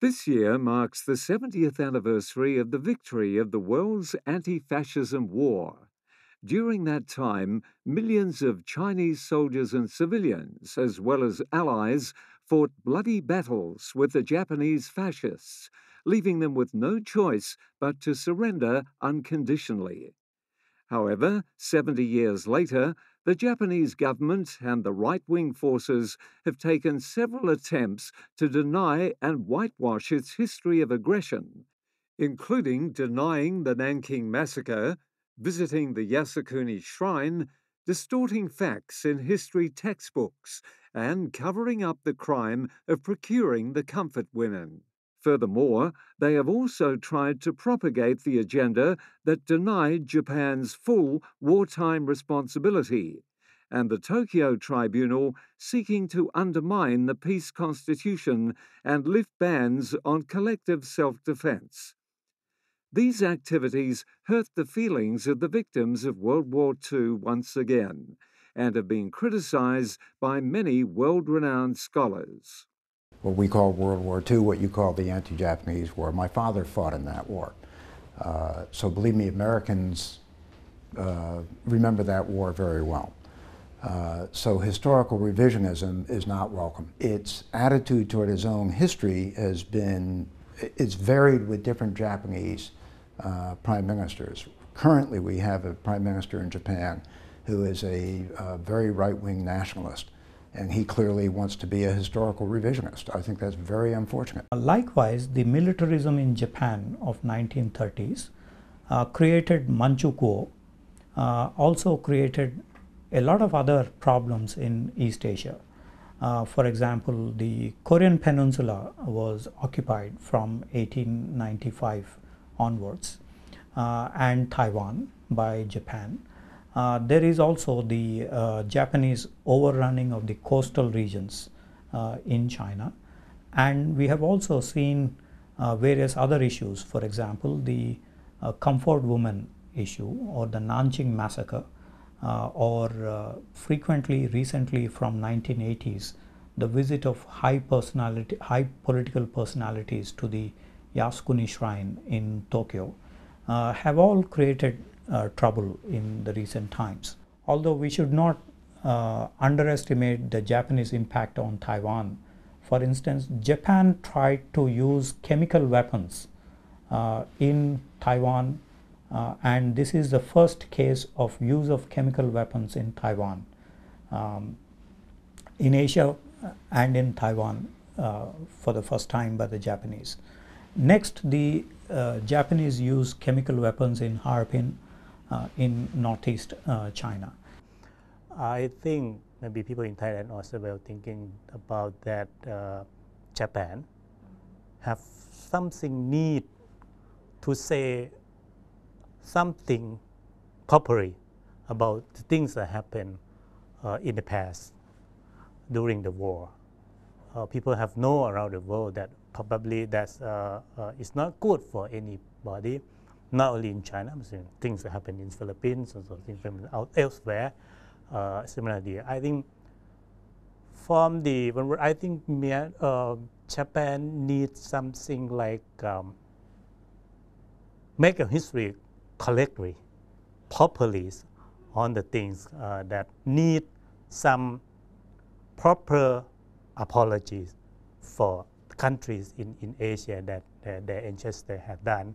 This year marks the 70th anniversary of the victory of the world's anti-fascism war. During that time, millions of Chinese soldiers and civilians, as well as allies, fought bloody battles with the Japanese fascists, leaving them with no choice but to surrender unconditionally. However, 70 years later, the Japanese government and the right wing forces have taken several attempts to deny and whitewash its history of aggression, including denying the Nanking Massacre, visiting the Yasukuni Shrine, distorting facts in history textbooks, and covering up the crime of procuring the comfort women. Furthermore, they have also tried to propagate the agenda that denied Japan's full wartime responsibility, and the Tokyo Tribunal seeking to undermine the peace constitution and lift bans on collective self-defense. These activities hurt the feelings of the victims of World War II once again, and have been criticized by many world-renowned scholars. What we call World War II, what you call the anti-Japanese war. My father fought in that war. So believe me, Americans remember that war very well. So historical revisionism is not welcome. Its attitude toward its own history it's varied with different Japanese prime ministers. Currently we have a prime minister in Japan who is a very right-wing nationalist, and he clearly wants to be a historical revisionist. I think that's very unfortunate. Likewise, the militarism in Japan of 1930s created Manchukuo, also created a lot of other problems in East Asia. For example, the Korean Peninsula was occupied from 1895 onwards, and Taiwan by Japan. There is also the Japanese overrunning of the coastal regions in China, and we have also seen various other issues. For example, the comfort woman issue, or the Nanking Massacre, or frequently recently from 1980s, the visit of high political personalities to the Yasukuni Shrine in Tokyo have all created trouble in the recent times. Although we should not underestimate the Japanese impact on Taiwan. For instance, Japan tried to use chemical weapons in Taiwan, and this is the first case of use of chemical weapons in Taiwan, in Asia and in Taiwan for the first time by the Japanese. Next, the Japanese used chemical weapons in Harbin in northeast China. I think maybe people in Thailand also were thinking about that Japan have something need to say something properly about the things that happened in the past during the war. People have known around the world that probably that's it's not good for anybody, not only in China, but things that happen in the Philippines, also things from elsewhere. Similarly, I think from the Japan needs something like make a history correctly, properly on the things that need some proper apologies for countries in Asia that their ancestors have done,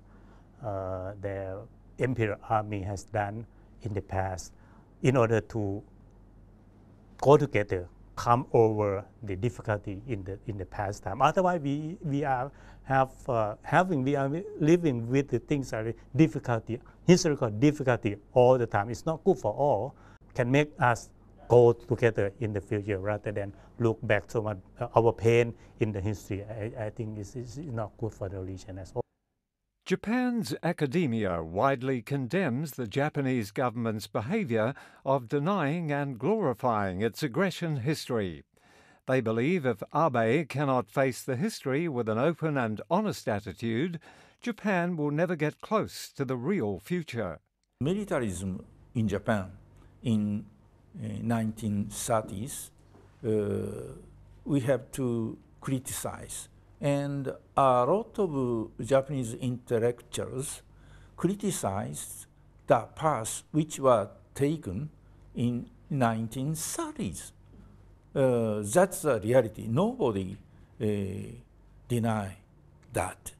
their imperial army has done in the past, in order to go together, come over the difficulty in the past time. Otherwise, we are living with the things that are difficulty, historical difficulty all the time. It's not good for all. Can make us go together in the future rather than look back so much our pain in the history. I think it's not good for the region as well. Japan's academia widely condemns the Japanese government's behavior of denying and glorifying its aggression history. They believe if Abe cannot face the history with an open and honest attitude, Japan will never get close to the real future. Militarism in Japan in 1930s, we have to criticize And a lot of Japanese intellectuals criticized the path which was taken in 1930s. That's the reality. Nobody deny that.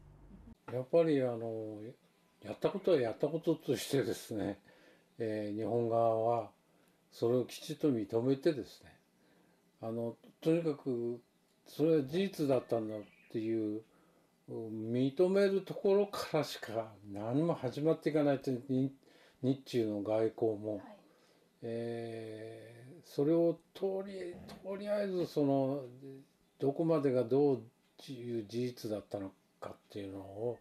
やっぱりやったことはやったこととしてですね、日本側はそれをきちっと認めてですね、とにかくそれは事実だったんだっていう認めるところからしか何も始まっていかないと、日中の外交も、はい、それをとりあえずどこまでがどういう事実だったのかっていうのを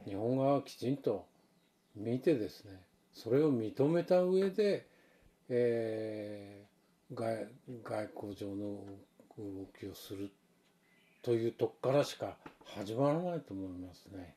日本側はきちんと見てですね、それを認めた上で、外交上の動きをするというとこからしか始まらないと思いますね。